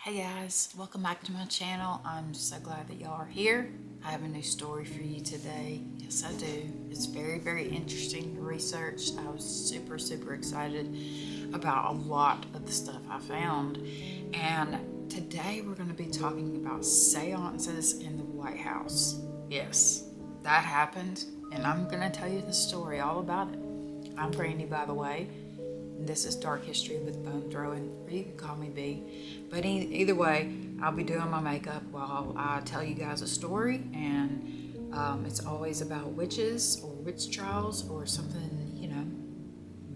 Hey guys, welcome back to my channel. I'm so glad that y'all are here. I have a new story for you today. Yes, I do. It's very interesting to research. I was super excited about a lot of the stuff I found. And today we're going to be talking about seances in the White House. Yes, that happened, and I'm going to tell you the story all about it. I'm Brandy, by the way. This is Dark History with Bone Throwing, or you can call me B. But either way, I'll be doing my makeup while I tell you guys a story, and it's always about witches or witch trials or something,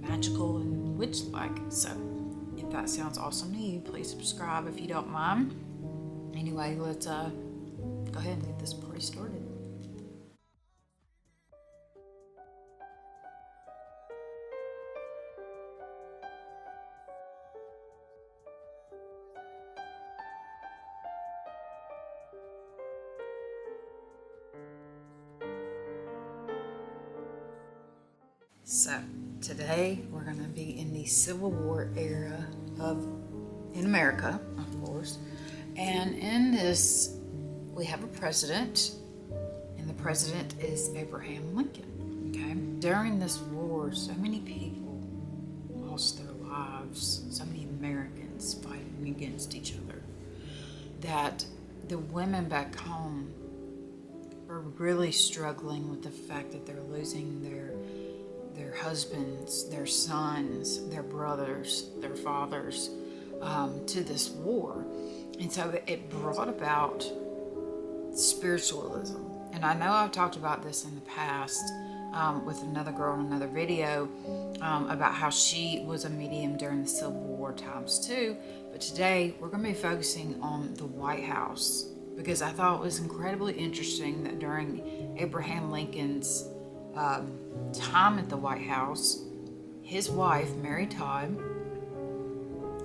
magical and witch-like. So if that sounds awesome to you, please subscribe if you don't mind. Anyway, let's go ahead and get this party started. So today we're going to be in the Civil War era in America, of course. And in this, we have a president, and the president is Abraham Lincoln. Okay. During this war, so many people lost their lives, so many Americans fighting against each other, that the women back home are really struggling with the fact that they're losing their husbands, their sons, their brothers, their fathers to this war. And so it brought about spiritualism. And I know I've talked about this in the past with another girl in another video about how she was a medium during the Civil War times too. But today we're going to be focusing on the White House, because I thought it was incredibly interesting that during Abraham Lincoln's time at the White House, his wife, Mary Todd,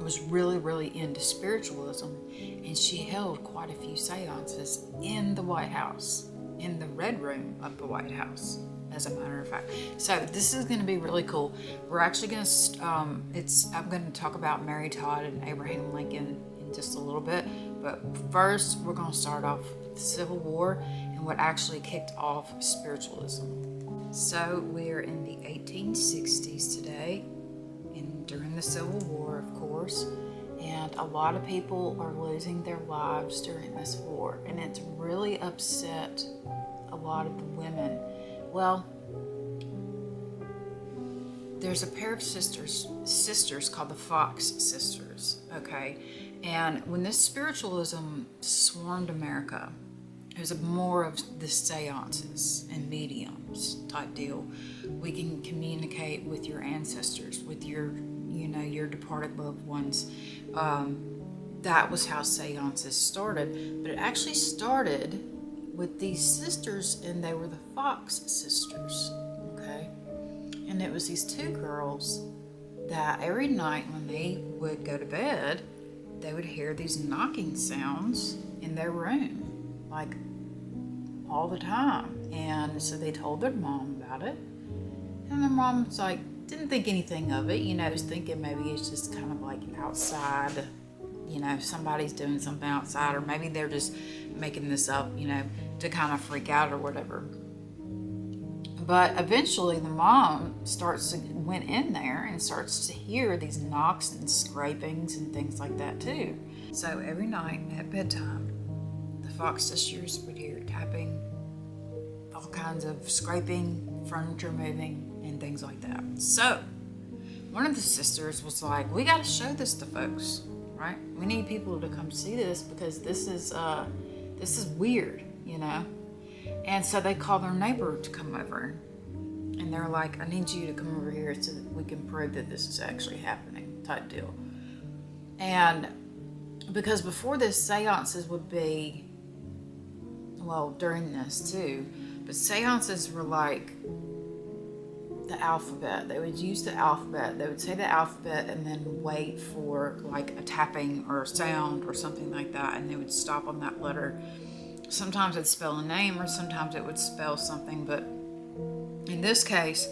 was really into spiritualism, and she held quite a few seances in the White House, in the Red Room of the White House, as a matter of fact. So this is going to be really cool. We're actually going to, I'm going to talk about Mary Todd and Abraham Lincoln in just a little bit, but first we're going to start off with the Civil War and what actually kicked off spiritualism. So we're in the 1860s today, and during the Civil War, of course, and a lot of people are losing their lives during this war, and it's really upset a lot of the women. Well, there's a pair of sisters called the Fox sisters, okay? And when this spiritualism swarmed America, it was more of the seances and mediums type deal. We can communicate with your ancestors, with your departed loved ones. That was how seances started. But it actually started with these sisters, and they were the Fox sisters, okay? And it was these two girls that every night when they would go to bed, they would hear these knocking sounds in their room, like all the time. And so they told their mom about it, and their mom was like, didn't think anything of it, was thinking maybe it's just kind of like outside, somebody's doing something outside, or maybe they're just making this up, to kind of freak out or whatever. But eventually the mom went in there and starts to hear these knocks and scrapings and things like that too. So every night at bedtime, the Fox sisters would hear tapping, all kinds of scraping, furniture moving, and things like that. So one of the sisters was like, we got to show this to folks, right? We need people to come see this, because this is weird, And so they called their neighbor to come over, and they're like, I need you to come over here so that we can prove that this is actually happening, type deal. And because before this, seances would be, well, during this too, but seances were like the alphabet. They would use the alphabet. They would say the alphabet and then wait for like a tapping or a sound or something like that, and they would stop on that letter. Sometimes it'd spell a name, or sometimes it would spell something, but in this case,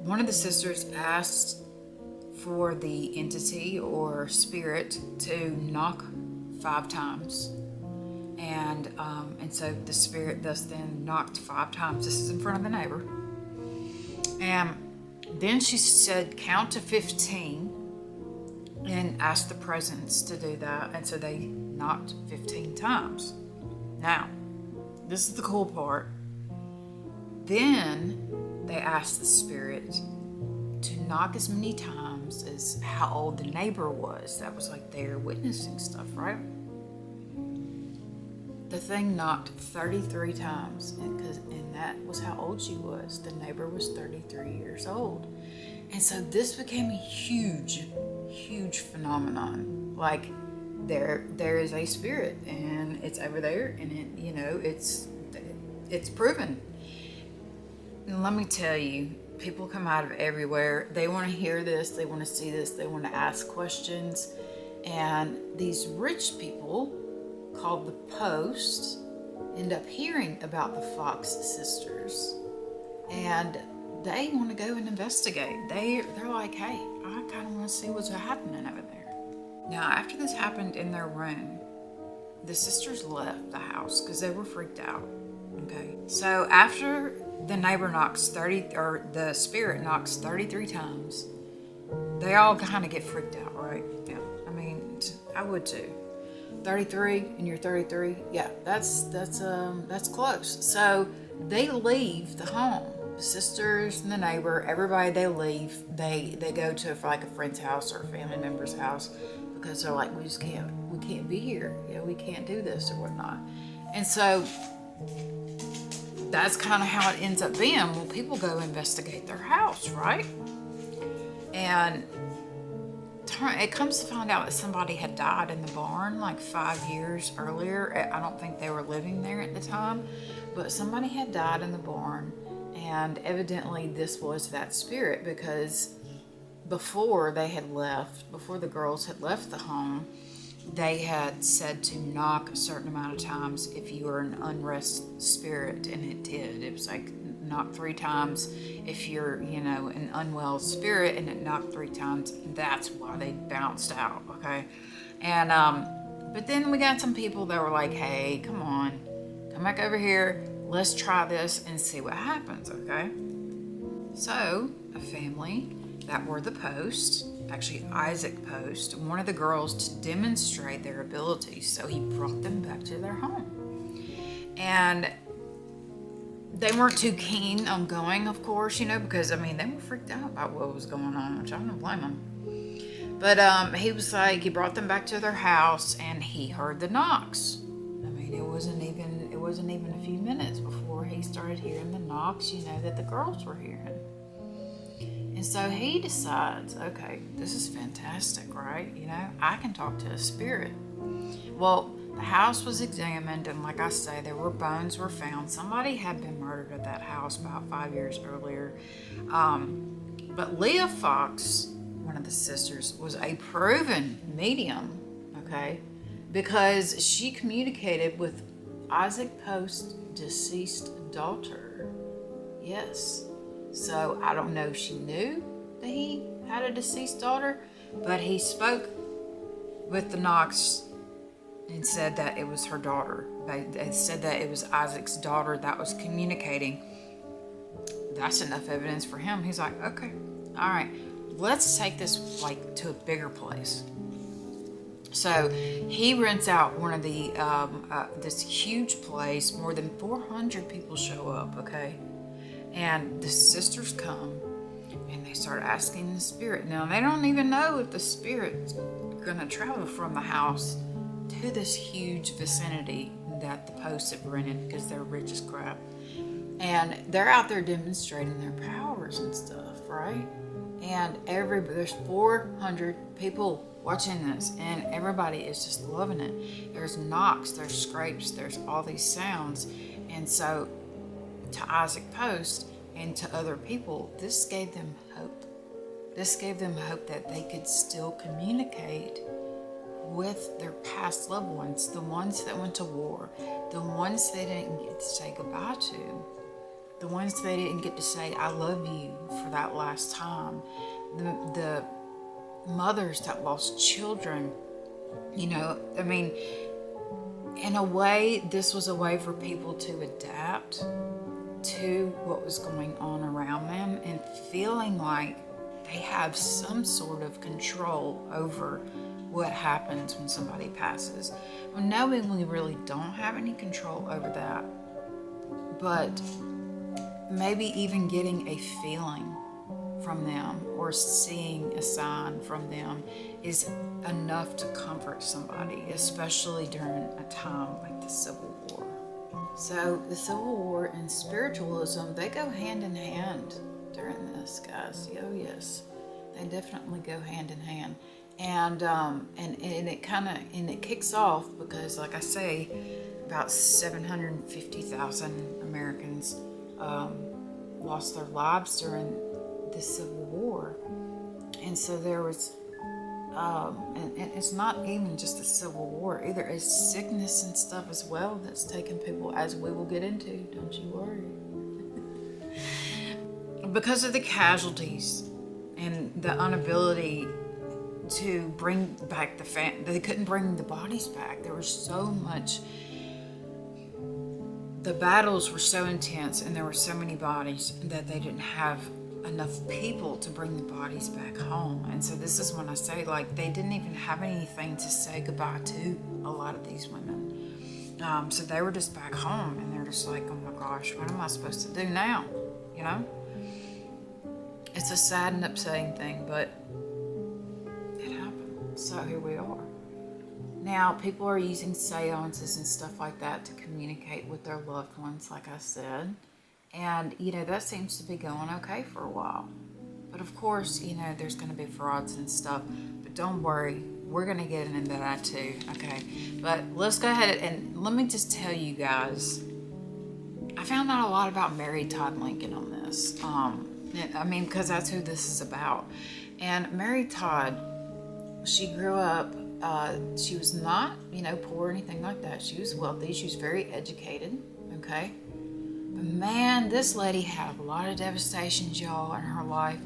one of the sisters asked for the entity or spirit to knock 5 times. And so the spirit thus then knocked 5 times. This is in front of the neighbor. And then she said, count to 15 and asked the presence to do that. And so they knocked 15 times. Now, this is the cool part. Then they asked the spirit to knock as many times as how old the neighbor was. That was like they're witnessing stuff, right? The thing knocked 33 times, and that was how old she was. The neighbor was 33 years old. And so this became a huge, huge phenomenon. Like, there is a spirit, and it's over there, and it's proven. And let me tell you, people come out of everywhere. They want to hear this, they want to see this, they want to ask questions. And these rich people, called the Post, end up hearing about the Fox sisters, and they want to go and investigate. They're like, hey, I kind of want to see what's happening over there. Now, after this happened in their room, the sisters left the house because they were freaked out. Okay, so after the neighbor knocks the spirit knocks 33 times, they all kind of get freaked out, right? Yeah, I mean, I would too. 33 and you're 33, yeah, that's close. So they leave the home. The sisters and the neighbor, everybody, they leave. They go to like a friend's house or a family member's house because they're like, we can't be here. We can't do this or whatnot. And so that's kind of how it ends up being. Well, people go investigate their house, right? And it comes to find out that somebody had died in the barn like 5 years earlier. I don't think they were living there at the time, but somebody had died in the barn, and evidently this was that spirit, because before the girls had left the home, they had said to knock a certain amount of times if you were an unrest spirit, and it did. It was like knock 3 times if you're, an unwell spirit, and it knocked 3 times. That's why they bounced out, okay? And but then we got some people that were like, hey, come on, come back over here, let's try this and see what happens, okay? So a family that were the Post, actually Isaac Post, one of the girls, to demonstrate their abilities, so he brought them back to their home. And they weren't too keen on going, of course, because, they were freaked out about what was going on, which I don't blame them. But he was like, he brought them back to their house, and he heard the knocks. It wasn't even a few minutes before he started hearing the knocks, that the girls were hearing. And so he decides, okay, this is fantastic, right? I can talk to a spirit. Well, the house was examined, and like I say, bones were found. Somebody had been murdered at that house about 5 years earlier. But Leah Fox, one of the sisters, was a proven medium, okay? Because she communicated with Isaac Post's deceased daughter. Yes. So I don't know if she knew that he had a deceased daughter, but he spoke with the Knox and said that it was her daughter. They said that it was Isaac's daughter that was communicating. That's enough evidence for him. He's like, okay, all right, let's take this like to a bigger place. So he rents out one of the this huge place. More than 400 people show up, okay? And the sisters come and they start asking the spirit. Now, they don't even know if the spirit's going to travel from the house to this huge vicinity that the Posts have rented because they're rich as crap. And they're out there demonstrating their powers and stuff, right? And there's 400 people watching this, and everybody is just loving it. There's knocks, there's scrapes, there's all these sounds. And so to Isaac Post and to other people, this gave them hope. This gave them hope that they could still communicate with their past loved ones, the ones that went to war, the ones they didn't get to say goodbye to, the ones they didn't get to say, I love you for that last time, the mothers that lost children You know, I mean, in a way, this was a way for people to adapt to what was going on around them and feeling like they have some sort of control over what happens when somebody passes. Well, knowing we really don't have any control over that, but maybe even getting a feeling from them or seeing a sign from them is enough to comfort somebody, especially during a time like the Civil War. So the Civil War and spiritualism, they go hand in hand during this, guys. Oh yes, they definitely go hand in hand. And it kicks off because, like I say, about 750,000 Americans lost their lives during the Civil War. And so there was and it's not even just the Civil War either, it's sickness and stuff as well that's taken people, as we will get into, don't you worry. Because of the casualties and the inability to bring back they couldn't bring the bodies back. There was so much, the battles were so intense and there were so many bodies that they didn't have enough people to bring the bodies back home. And so this is when I say, like, they didn't even have anything to say goodbye to, a lot of these women. So they were just back home and they're just like, oh my gosh, what am I supposed to do now? You know? It's a sad and upsetting thing, but it happened. So here we are. Now, people are using seances and stuff like that to communicate with their loved ones, like I said. And, you know, that seems to be going okay for a while. But of course, you know, there's going to be frauds and stuff. But don't worry, we're going to get into that too, okay? But let's go ahead and let me just tell you guys, I found out a lot about Mary Todd Lincoln on this. I mean, because that's who this is about. And Mary Todd, she grew up, she was not, you know, poor or anything like that. She was wealthy. She was very educated, okay? But man, this lady had a lot of devastations, y'all, in her life.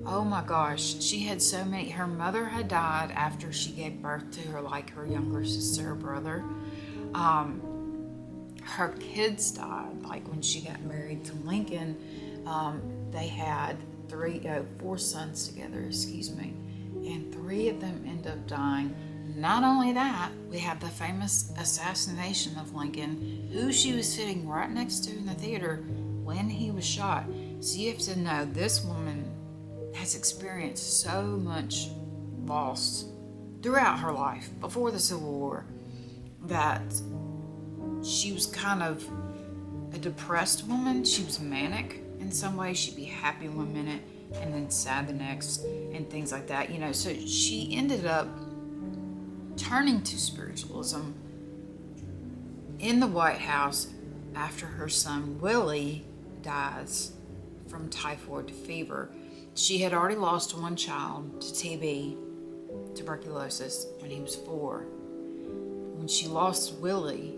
Oh my gosh, she had so many. Her mother had died after she gave birth to her, like her younger sister or brother. Her kids died, like when she got married to Lincoln. They had 4 sons together, and 3 of them ended up dying. Not only that, we have the famous assassination of Lincoln, who she was sitting right next to in the theater when he was shot. So you have to know, this woman has experienced so much loss throughout her life before the Civil War that she was kind of a depressed woman. She was manic in some ways. She'd be happy one minute and then sad the next and things like that, you know. So she ended up turning to spiritualism in the White House after her son Willie dies from typhoid fever. She had already lost 1 child to TB, tuberculosis, when he was 4. When she lost Willie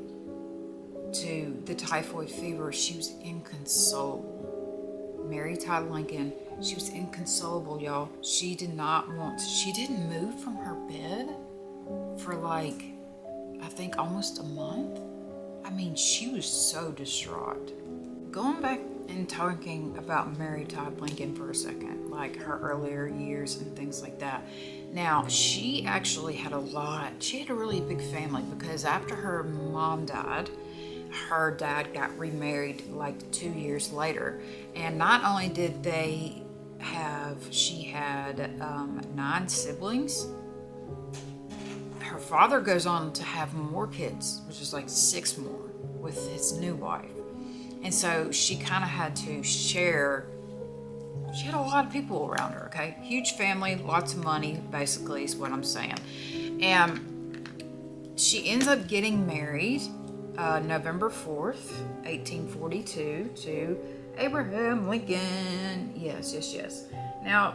to the typhoid fever, she was inconsolable. Mary Todd Lincoln, she was inconsolable, y'all. She didn't move from her bed for like, I think almost a month. I mean, she was so distraught. Going back and talking about Mary Todd Lincoln for a second, like her earlier years and things like that. Now, she actually had she had a really big family, because after her mom died, her dad got remarried like 2 years later. And not only did she had 9 siblings. Her father goes on to have more kids, which is like 6 more, with his new wife. And so she kind of had to share. She had a lot of people around her, okay? Huge family, lots of money, basically, is what I'm saying. And she ends up getting married November 4th, 1842, to Abraham Lincoln. Yes. Now,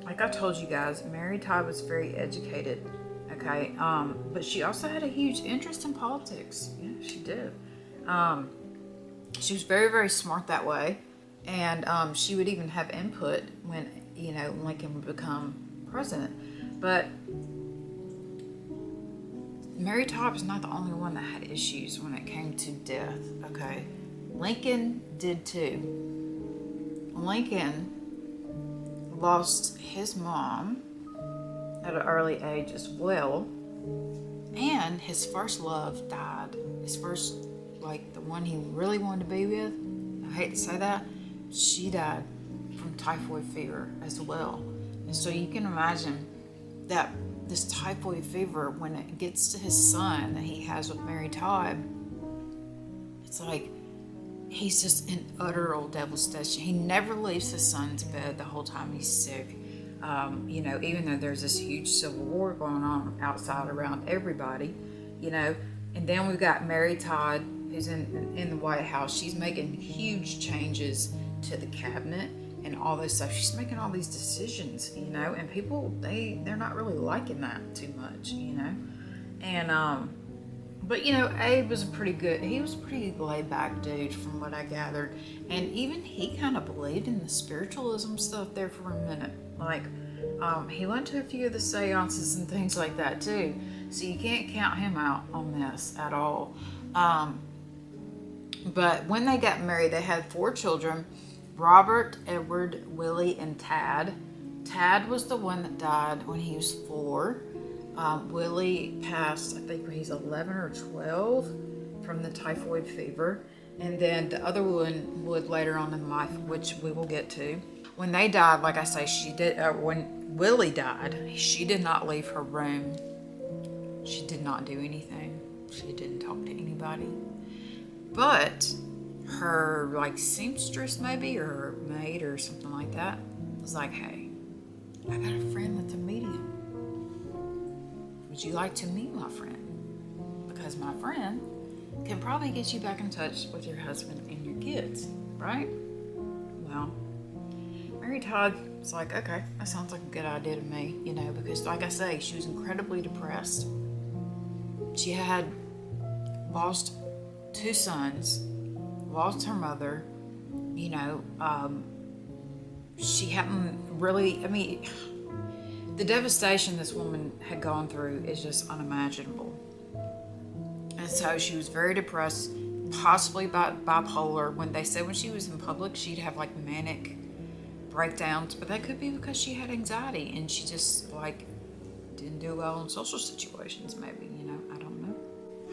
like I told you guys, Mary Todd was very educated, okay? But she also had a huge interest in politics. Yeah, she did. She was very, very smart that way. And she would even have input when, you know, Lincoln would become president. But Mary Todd was not the only one that had issues when it came to death, okay? Lincoln did too. Lincoln lost his mom at an early age as well, and his first love died. His first, like the one he really wanted to be with, I hate to say that, she died from typhoid fever as well. And so you can imagine that this typhoid fever, when it gets to his son that he has with Mary Todd, it's like he's just in utter devastation. He never leaves his son's bed the whole time he's sick. Even though there's this huge civil war going on outside around everybody, and then we've got Mary Todd, who's in the White House. She's making huge changes to the cabinet and all this stuff. She's making all these decisions, and people, they're not really liking that too much, and but Abe was he was a pretty laid back dude from what I gathered, and even he kind of believed in the spiritualism stuff there for a minute. Like, he went to a few of the seances and things like that too, so you can't count him out on this at all. But when they got married, they had 4 children: Robert, Edward, Willie, and Tad. Tad was the one that died when he was 4. Willie passed, I think, when he's 11 or 12 from the typhoid fever. And then the other one would later on in life, which we will get to. When they died, like I say, when Willie died, she did not leave her room. She did not do anything. She didn't talk to anybody. But her, seamstress maybe, or her maid or something like that, was like, hey, I got a friend that's a medium. Would you like to meet my friend? Because my friend can probably get you back in touch with your husband and your kids, right? Well, Mary Todd was like, okay, that sounds like a good idea to me, because like I say, she was incredibly depressed. She had lost 2 sons, lost her mother, she hadn't really, the devastation this woman had gone through is just unimaginable. And so she was very depressed, possibly bipolar. When they said when she was in public, she'd have manic breakdowns, but that could be because she had anxiety and she just didn't do well in social situations, maybe, I don't know.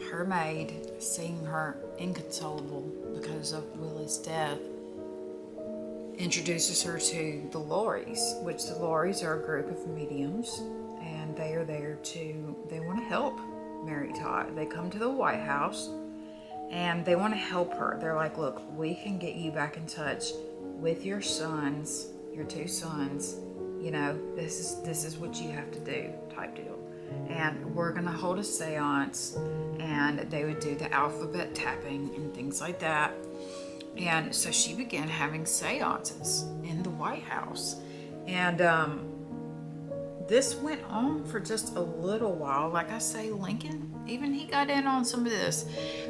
Her maid, seeing her inconsolable because of Willie's death, introduces her to the Lorries, which the Lorries are a group of mediums, and they are there they want to help Mary Todd. They come to the White House and they want to help her. They're like, look, we can get you back in touch with your sons, your 2 sons, this is what you have to do, type deal. And we're gonna hold a seance, and they would do the alphabet tapping and things like that. And so she began having seances in the White House. And this went on for just a little while. Like I say, Lincoln, even he got in on some of this.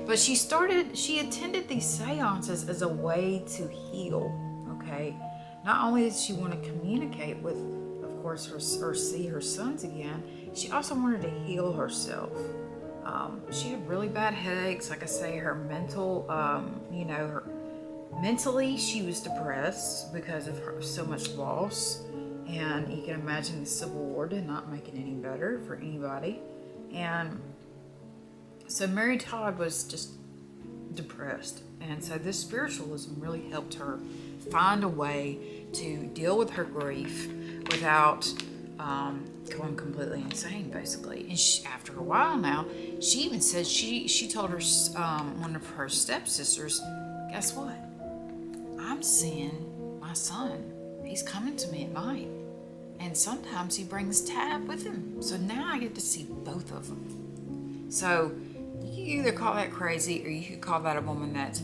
But she attended these seances as a way to heal, okay? Not only did she want to communicate with, of course, or see her sons again, she also wanted to heal herself. She had really bad headaches. Like I say, her mental, mentally, she was depressed because of so much loss, and you can imagine the Civil War did not make it any better for anybody. And so Mary Todd was just depressed, and so this spiritualism really helped her find a way to deal with her grief without going completely insane, basically. And after a while now, she even said she told her one of her stepsisters, guess what? I'm seeing my son. He's coming to me at night. And sometimes he brings Tab with him. So now I get to see both of them. So you can either call that crazy, or you could call that a woman that's,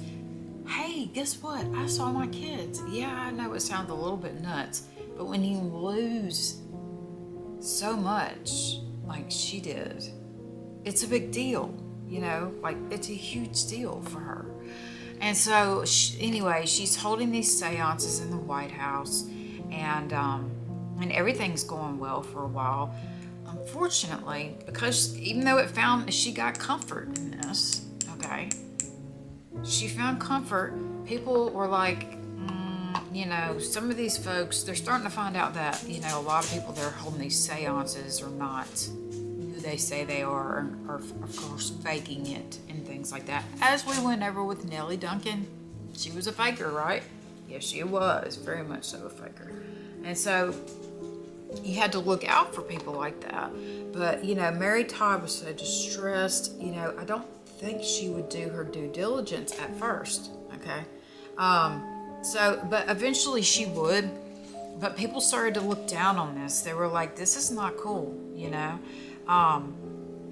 hey, guess what? I saw my kids. Yeah, I know it sounds a little bit nuts, but when you lose so much like she did, it's a big deal, it's a huge deal for her. And so, anyway, she's holding these seances in the White House, and everything's going well for a while. unfortunately, because even though she got comfort in this, okay, she found comfort. People were like, some of these folks, they're starting to find out that, a lot of people that are holding these seances are not who they say they are of course, faking it and things like that. As we went over with Nellie Duncan, she was a faker, right? Yes, she was. Very much so a faker. And so you had to look out for people like that. But, Mary Todd was so distressed. I don't think she would do her due diligence at first, okay? But eventually she would. But people started to look down on this. They were like, this is not cool,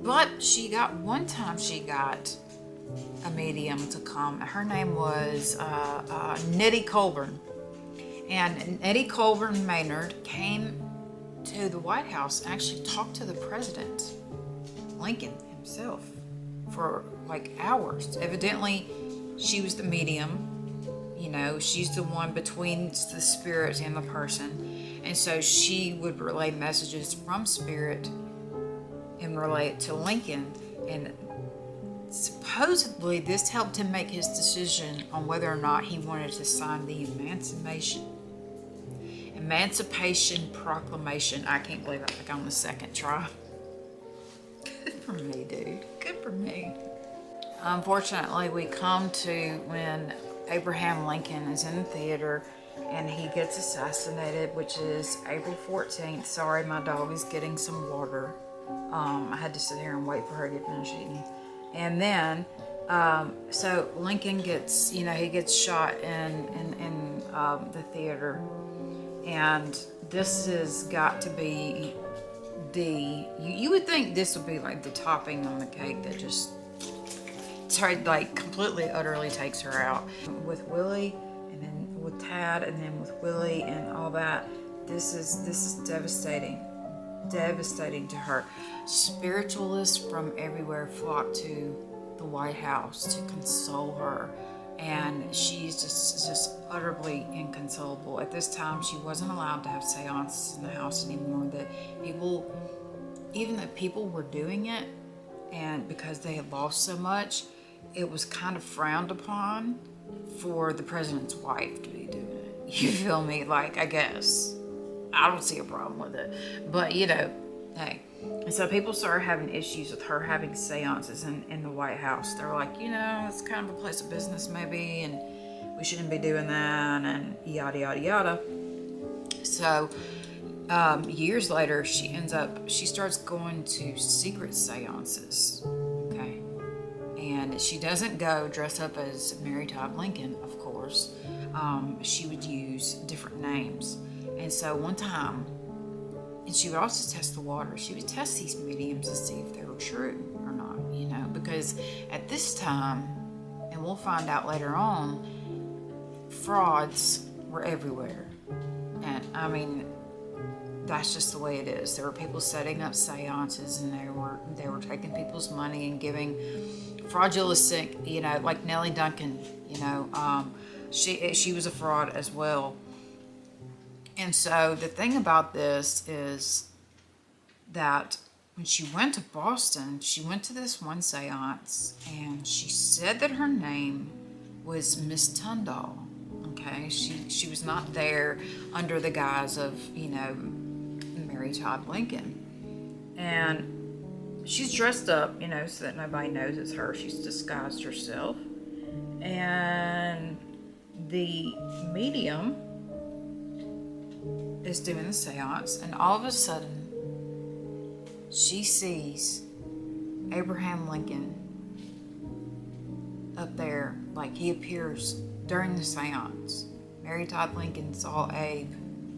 But one time she got a medium to come. Her name was Nettie Colburn. And Nettie Colburn Maynard came to the White House and actually talked to the president, Lincoln himself, for like hours. Evidently, she was the medium. She's the one between the spirit and the person. And so she would relay messages from spirit and relay it to Lincoln. And supposedly this helped him make his decision on whether or not he wanted to sign the Emancipation Proclamation. I can't believe I got on the second try. Good for me, dude. Good for me. Unfortunately, we come to when Abraham Lincoln is in the theater and he gets assassinated, which is April 14th. Sorry, my dog is getting some water. I had to sit here and wait for her to get finished eating. And then, so Lincoln gets, he gets shot in the theater. And this has got to be you would think this would be like the topping on the cake that just completely, utterly takes her out. With Willie, and then with Tad, and then with Willie and all that, this is devastating to her. Spiritualists from everywhere flock to the White House to console her, and she's just utterly inconsolable. At this time, she wasn't allowed to have seances in the house anymore. That even the people were doing it, and because they had lost so much, it was kind of frowned upon for the president's wife to be doing it. You feel me? I guess. I don't see a problem with it. But, hey. And so people started having issues with her having seances in the White House. They were like, it's kind of a place of business maybe, and we shouldn't be doing that, and yada, yada, yada. So years later, she starts going to secret seances, okay? And she doesn't go dressed up as Mary Todd Lincoln, of course. She would use different names. And so one time, and she would also test the water. She would test these mediums to see if they were true or not, because at this time, and we'll find out later on, frauds were everywhere. And I mean, that's just the way it is. There were people setting up seances, and they were taking people's money and giving fraudulent, like Nellie Duncan, she was a fraud as well. And so the thing about this is that when she went to Boston, she went to this one seance, and she said that her name was Miss Tundall. Okay, she was not there under the guise of, Mary Todd Lincoln. And she's dressed up, so that nobody knows it's her. She's disguised herself. And the medium is doing the seance, and all of a sudden she sees Abraham Lincoln up there, like he appears during the seance. Mary Todd Lincoln saw Abe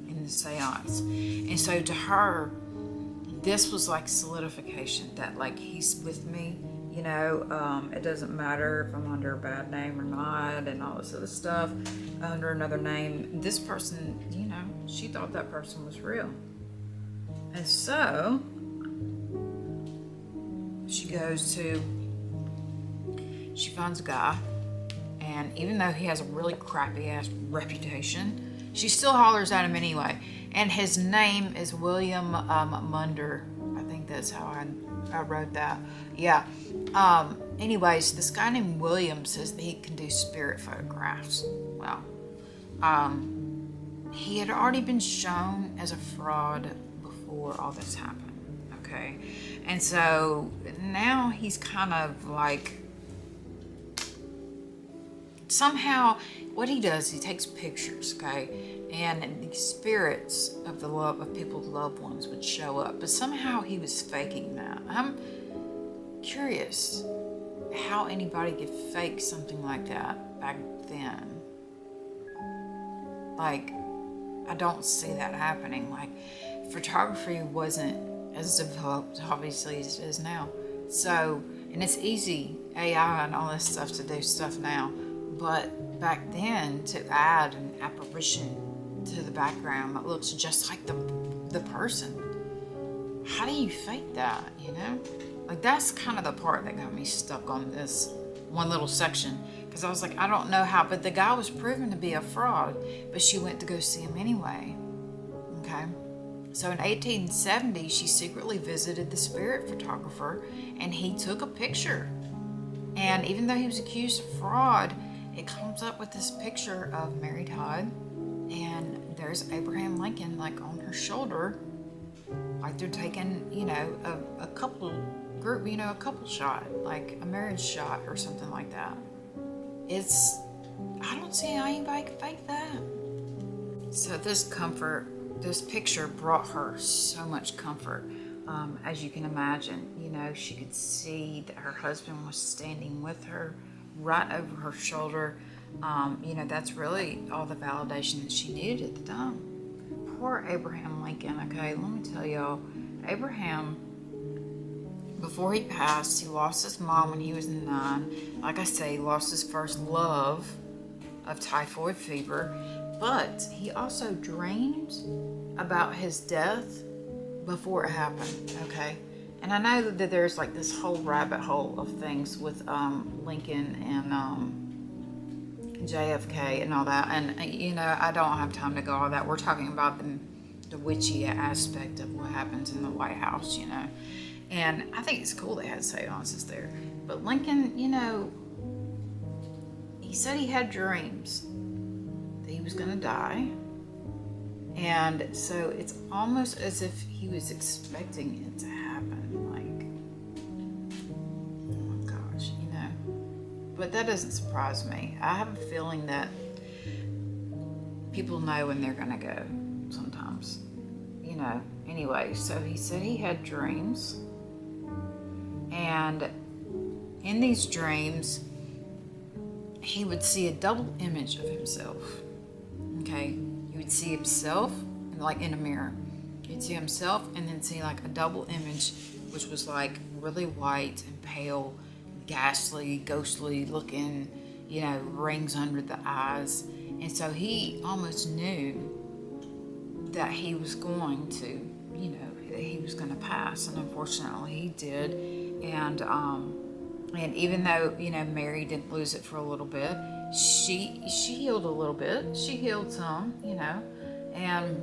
in the seance, and so to her this was like solidification that he's with me. It doesn't matter if I'm under a bad name or not, and all this other stuff, under another name. This person, she thought that person was real. And so she finds a guy, and even though he has a really crappy ass reputation, she still hollers at him anyway. And his name is William Munder. I think that's how I wrote that. Yeah. Anyways, this guy named William says that he can do spirit photographs. Well, he had already been shown as a fraud before all this happened. Okay. And so now he's kind of like, somehow what he does, he takes pictures, okay, and the spirits of people's loved ones would show up, but somehow he was faking that. I'm curious how anybody could fake something like that back then. Like, I don't see that happening. Like, photography wasn't as developed, obviously, as it is now. So, and it's easy, AI and all this stuff, to do stuff now. But back then, to add an apparition to the background that looks just like the person, how do you fake that, you know? Like, that's kind of the part that got me stuck on this one little section, because I was like, I don't know how, but the guy was proven to be a fraud, but she went to go see him anyway. Okay. So in 1870, she secretly visited the spirit photographer, and he took a picture. And even though he was accused of fraud, it comes up with this picture of Mary Todd, and there's Abraham Lincoln, like, on her shoulder, like they're taking, you know, a couple group, you know, a couple shot, like a marriage shot or something like that. I don't see how anybody could fake that. So this picture brought her so much comfort. As you can imagine, you know, she could see that her husband was standing with her right over her shoulder. You know, that's really all the validation that she needed at the time. Poor Abraham Lincoln, okay, let me tell y'all, Abraham, before he passed, he lost his mom when he was 9. Like I say, he lost his first love of typhoid fever, but he also dreamed about his death before it happened, okay? And I know that there's like this whole rabbit hole of things with Lincoln and JFK and all that, and you know, I don't have time to go all that. We're talking about the witchy aspect of what happens in the White House, you know. And I think it's cool they had seances there. But Lincoln, you know, he said he had dreams that he was gonna die. And so it's almost as if he was expecting it to happen. Like, oh my gosh, you know. But that doesn't surprise me. I have a feeling that people know when they're gonna go sometimes, you know. Anyway, so he said he had dreams. And in these dreams, he would see a double image of himself. Okay, he would see himself like in a mirror. He'd see himself and then see like a double image, which was like really white and pale, ghastly, ghostly looking, you know, rings under the eyes. And so he almost knew that he was going to, you know, that he was going to pass, and unfortunately he did. And even though, you know, Mary didn't lose it for a little bit, she healed a little bit. She healed some, you know, and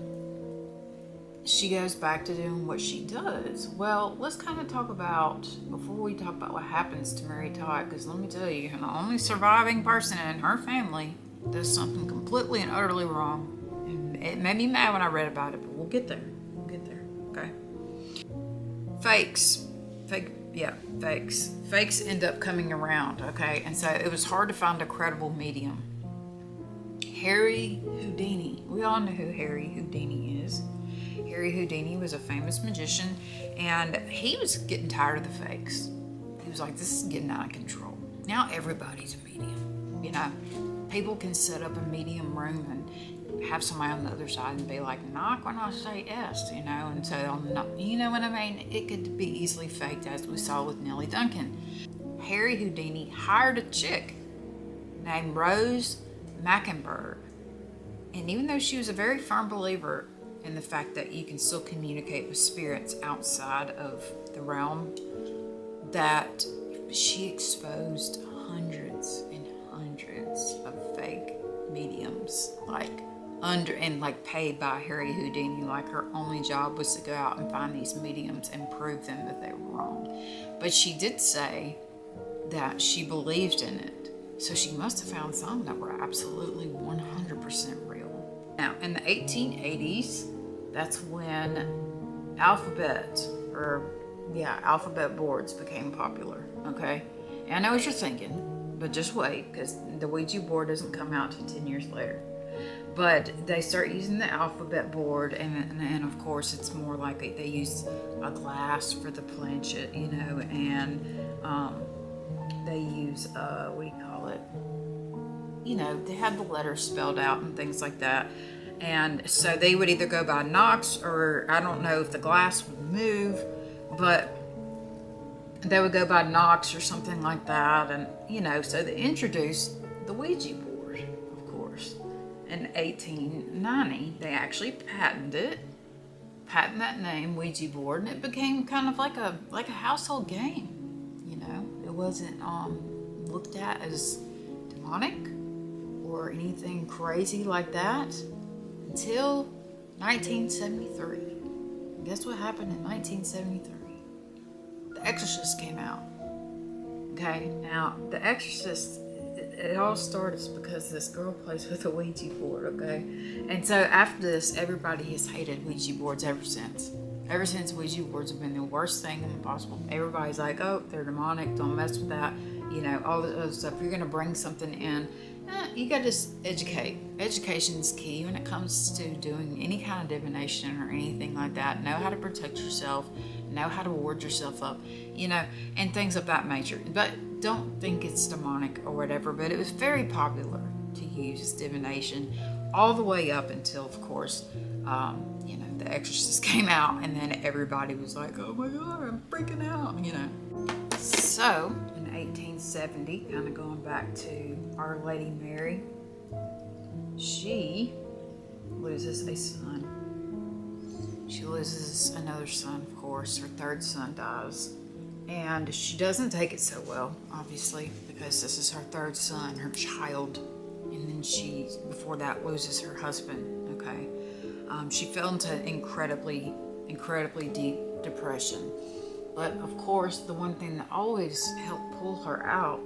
she goes back to doing what she does. Well, let's kind of talk about, before we talk about what happens to Mary Todd, because let me tell you, the only surviving person in her family does something completely and utterly wrong. And it made me mad when I read about it, but we'll get there. We'll get there, okay? Fakes end up coming around, okay? And so it was hard to find a credible medium. Harry Houdini, we all know who Harry Houdini is. Harry Houdini was a famous magician, and he was getting tired of the fakes. He was like, this is getting out of control. Now everybody's a medium, you know? People can set up a medium room and have somebody on the other side and be like, knock when I say yes, you know, and so you know what I mean? It could be easily faked, as we saw with Nellie Duncan. Harry Houdini hired a chick named Rose Mackenberg, and even though she was a very firm believer in the fact that you can still communicate with spirits outside of the realm, that she exposed hundreds and hundreds of fake mediums, like like paid by Harry Houdini. Like her only job was to go out and find these mediums and prove them that they were wrong. But she did say that she believed in it. So she must have found some that were absolutely 100% real. Now, in the 1880s, that's when alphabet boards became popular, okay? And I know what you're thinking, but just wait, because the Ouija board doesn't come out till 10 years later. But they start using the alphabet board, and of course it's more like they use a glass for the planchet, and they use, they had the letters spelled out and things like that. And so they would either go by knocks, or I don't know if the glass would move, but they would go by knocks or something like that. And, so they introduced the Ouija board, of course. In 1890, they actually patented that name, Ouija board, and it became kind of like a household game. It wasn't looked at as demonic or anything crazy like that until 1973. And guess what happened in 1973? The Exorcist came out. Okay, now The Exorcist, it all started because this girl plays with a Ouija board, okay? And so after this, everybody has hated Ouija boards ever since. Ever since, Ouija boards have been the worst thing possible. Everybody's like, oh, they're demonic, don't mess with that. All this other stuff. If you're going to bring something in, you got to just educate. Education is key when it comes to doing any kind of divination or anything like that. Know how to protect yourself, know how to ward yourself up, and things of that nature. But don't think it's demonic or whatever, but it was very popular to use divination all the way up until, of course, The Exorcist came out, and then everybody was like, oh my God, I'm freaking out, So, in 1870, kind of going back to Our Lady Mary, she loses a son. She loses another son, of course. Her third son dies. And she doesn't take it so well, obviously, because this is her third son, her child. And then she, before that, loses her husband, okay? She fell into incredibly deep depression. But, of course, the one thing that always helped pull her out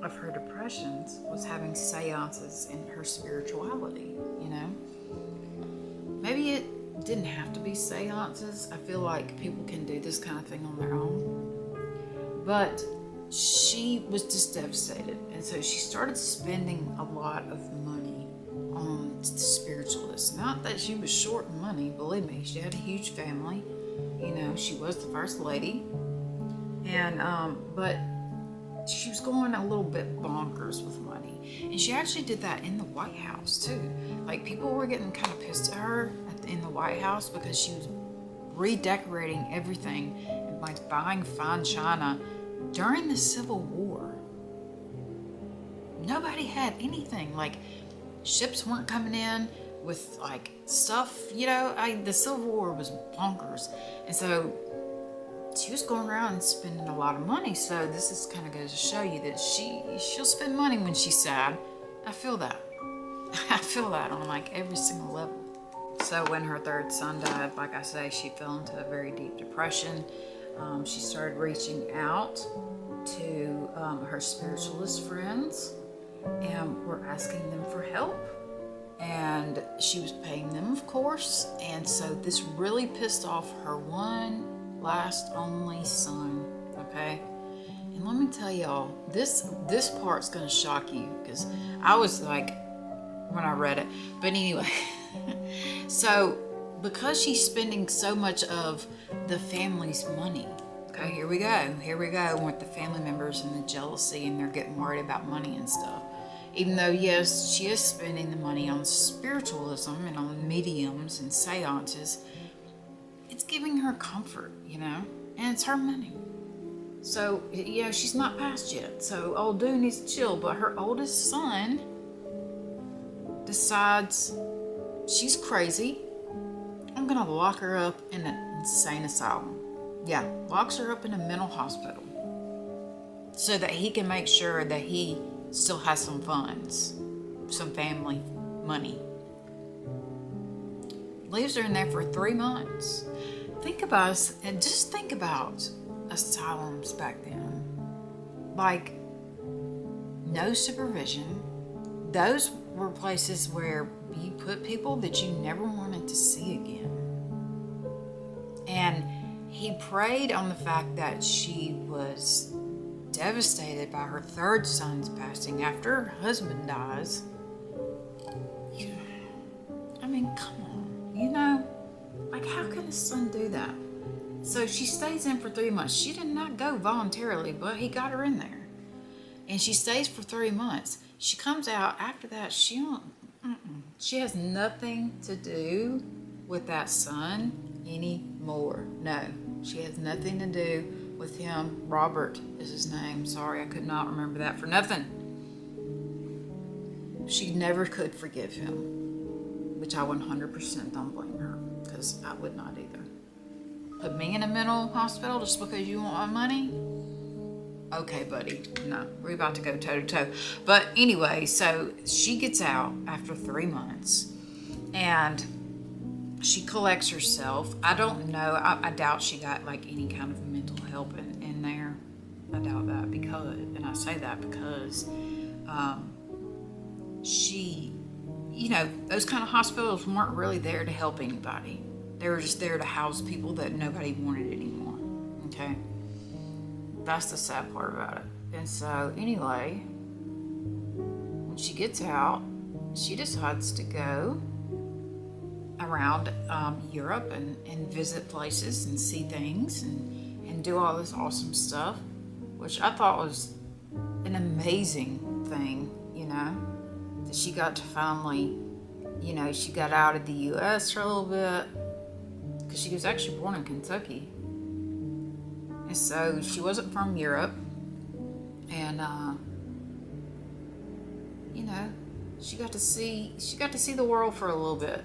of her depressions was having seances and her spirituality, Maybe it didn't have to be seances. I feel like people can do this kind of thing on their own. But she was just devastated. And so she started spending a lot of money on the spiritualists. Not that she was short in money, believe me. She had a huge family. She was the first lady. And, but she was going a little bit bonkers with money. And she actually did that in the White House, too. Like, people were getting kind of pissed at her in the White House because she was redecorating everything and, like, buying fine china during the Civil War. Nobody had anything. Like, ships weren't coming in with, like, stuff, the Civil War was bonkers. And so she was going around and spending a lot of money. So this is kind of goes to show you that she'll spend money when she's sad. I feel that. I feel that on, like, every single level. So when her third son died, like I say, she fell into a very deep depression. She started reaching out to her spiritualist friends and were asking them for help. And she was paying them, of course. And so this really pissed off her one last only son, okay? And let me tell y'all, this part's gonna shock you, because I was like, when I read it. But anyway, so because she's spending so much of the family's money, okay, here we go with the family members and the jealousy, and they're getting worried about money and stuff. Even though, yes, she is spending the money on spiritualism and on mediums and seances, it's giving her comfort, and it's her money. So, she's not passed yet, so old dude needs to chill. But her oldest son decides she's crazy. I'm gonna lock her up in an insane asylum. Yeah, locks her up in a mental hospital so that he can make sure that he still has some funds, some family money, leaves her in there for 3 months. Think about asylums back then. Like, no supervision. Those were places where you put people that you never wanted to see again. And he preyed on the fact that she was devastated by her third son's passing after her husband dies. I mean, come on, like, how can a son do that? So she stays in for 3 months. She did not go voluntarily, but he got her in there. And she stays for 3 months. She comes out after that. She has nothing to do with that son anymore. No, she has nothing to do with him. Robert is his name. Sorry, I could not remember that for nothing. She never could forgive him, which I 100% don't blame her, because I would not either. Put me in a mental hospital just because you want my money? Okay, buddy, no, we're about to go toe to toe. But anyway, so she gets out after 3 months, and she collects herself. I don't know, I doubt she got like any kind of mental help in there. I doubt that, because, and I say that because she, those kind of hospitals weren't really there to help anybody. They were just there to house people that nobody wanted anymore, okay? That's the sad part about it. And so anyway, when she gets out, she decides to go around Europe and visit places and see things and do all this awesome stuff, which I thought was an amazing thing, that she got to finally, she got out of the U.S. for a little bit, because she was actually born in Kentucky. And so she wasn't from Europe, and she got to see the world for a little bit,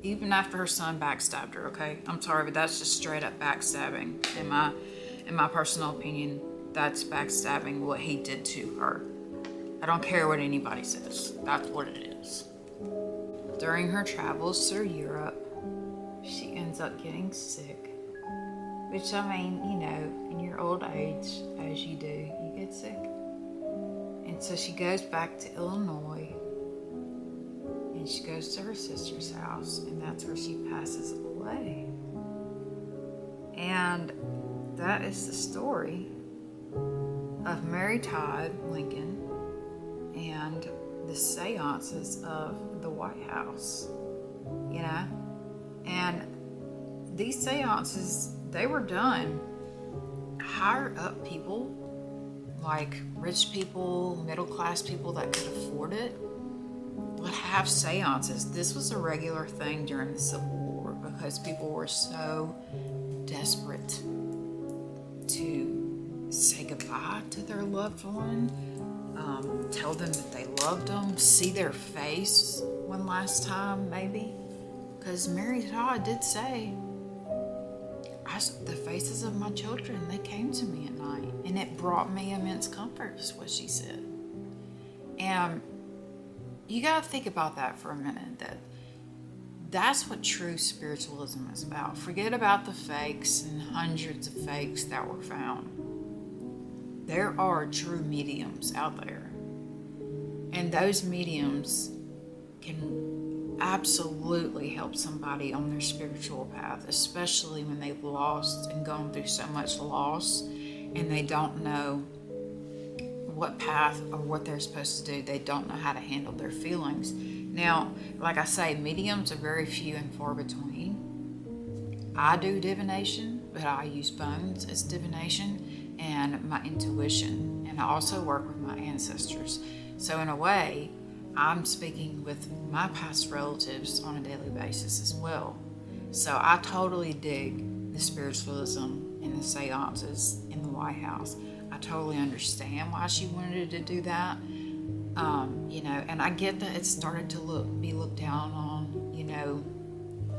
even after her son backstabbed her. Okay, I'm sorry, but that's just straight up backstabbing. In my personal opinion, that's backstabbing, what he did to her. I don't care what anybody says. That's what it is. During her travels through Europe, she ends up getting sick. Which, in your old age, as you do, you get sick. And so she goes back to Illinois, and she goes to her sister's house, and that's where she passes away. And that is the story of Mary Todd Lincoln and the seances of the White House, And these seances, they were done. Higher up people, like rich people, middle class people that could afford it, would have seances. This was a regular thing during the Civil War, because people were so desperate to say goodbye to their loved one, tell them that they loved them, see their face one last time maybe. Because Mary Todd did say, the faces of my children, they came to me at night, and it brought me immense comfort, is what she said. And you got to think about that for a minute, that's what true spiritualism is about. Forget about the fakes and hundreds of fakes that were found. There are true mediums out there, and those mediums can absolutely help somebody on their spiritual path, especially when they've lost and gone through so much loss and they don't know what path or what they're supposed to do. They don't know how to handle their feelings. Now, like I say, mediums are very few and far between. I do divination, but I use bones as divination and my intuition, and I also work with my ancestors. So in a way, I'm speaking with my past relatives on a daily basis as well. So I totally dig the spiritualism and the seances in the White House. I totally understand why she wanted to do that. And I get that it started to be looked down on,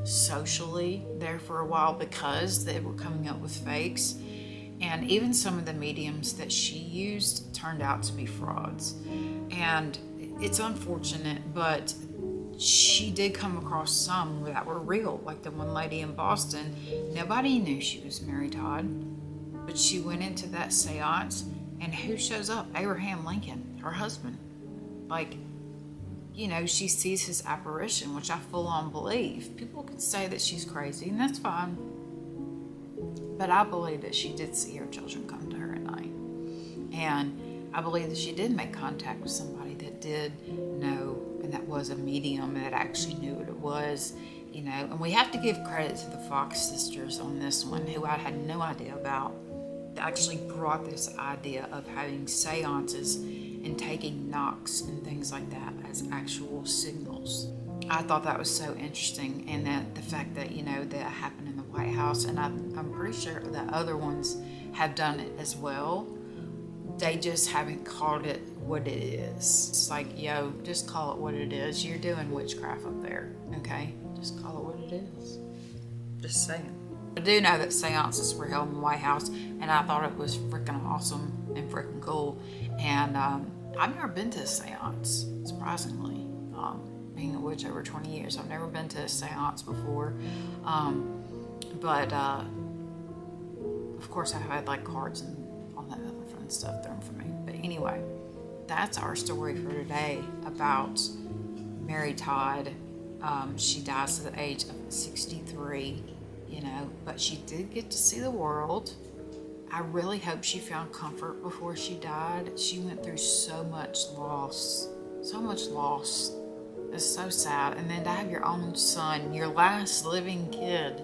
socially there for a while, because they were coming up with fakes. And even some of the mediums that she used turned out to be frauds. And it's unfortunate, but she did come across some that were real, like the one lady in Boston. Nobody knew she was Mary Todd, but she went into that seance, and who shows up? Abraham Lincoln, her husband. Like, you know, she sees his apparition, which I full on believe. People can say that she's crazy, and that's fine. But I believe that she did see her children come to her at night. And I believe that she did make contact with somebody that did know, and that was a medium that actually knew what it was, you know. And we have to give credit to the Fox sisters on this one, who I had no idea about. They actually brought this idea of having seances and taking knocks and things like that as actual signals. I thought that was so interesting, and that the fact that, you know, that happened in the White House, and I'm pretty sure that other ones have done it as well. They just haven't called it what it is. It's like, yo, just call it what it is. You're doing witchcraft up there, okay? Just call it what it is. Just saying. I do know that seances were held in the White House, and I thought it was freaking awesome and freaking cool. And I've never been to a seance, surprisingly. Being a witch over 20 years, I've never been to a seance before. But of course, I've had like cards and all that other fun stuff thrown for me. But anyway, that's our story for today about Mary Todd. She dies at the age of 63, you know, but she did get to see the world. I really hope she found comfort before she died. She went through so much loss, so much loss. It's so sad. And then to have your own son, your last living kid,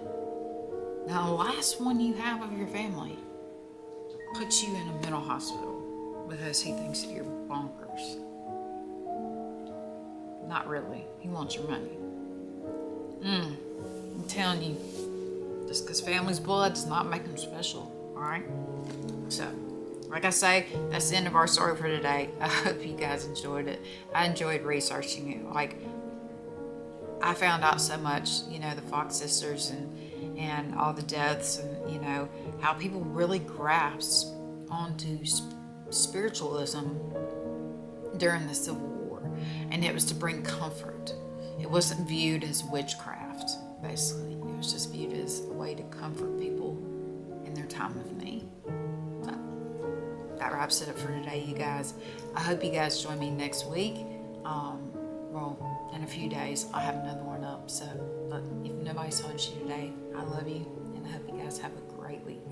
now the last one you have of your family, puts you in a mental hospital because he thinks that you're bonkers. Not really. He wants your money. I'm telling you, just because family's blood does not make them special, all right? So, like I say, that's the end of our story for today. I hope you guys enjoyed it. I enjoyed researching it. Like, I found out so much, you know, the Fox sisters and all the deaths, and, you know, how people really grasped onto spiritualism during the Civil War. And it was to bring comfort. It wasn't viewed as witchcraft, basically. It was just viewed as a way to comfort people in their time of need. So, that wraps it up for today, you guys. I hope you guys join me next week. Well, in a few days, I'll have another one up. So, but if nobody's told you today, I love you, and I hope you guys have a great week.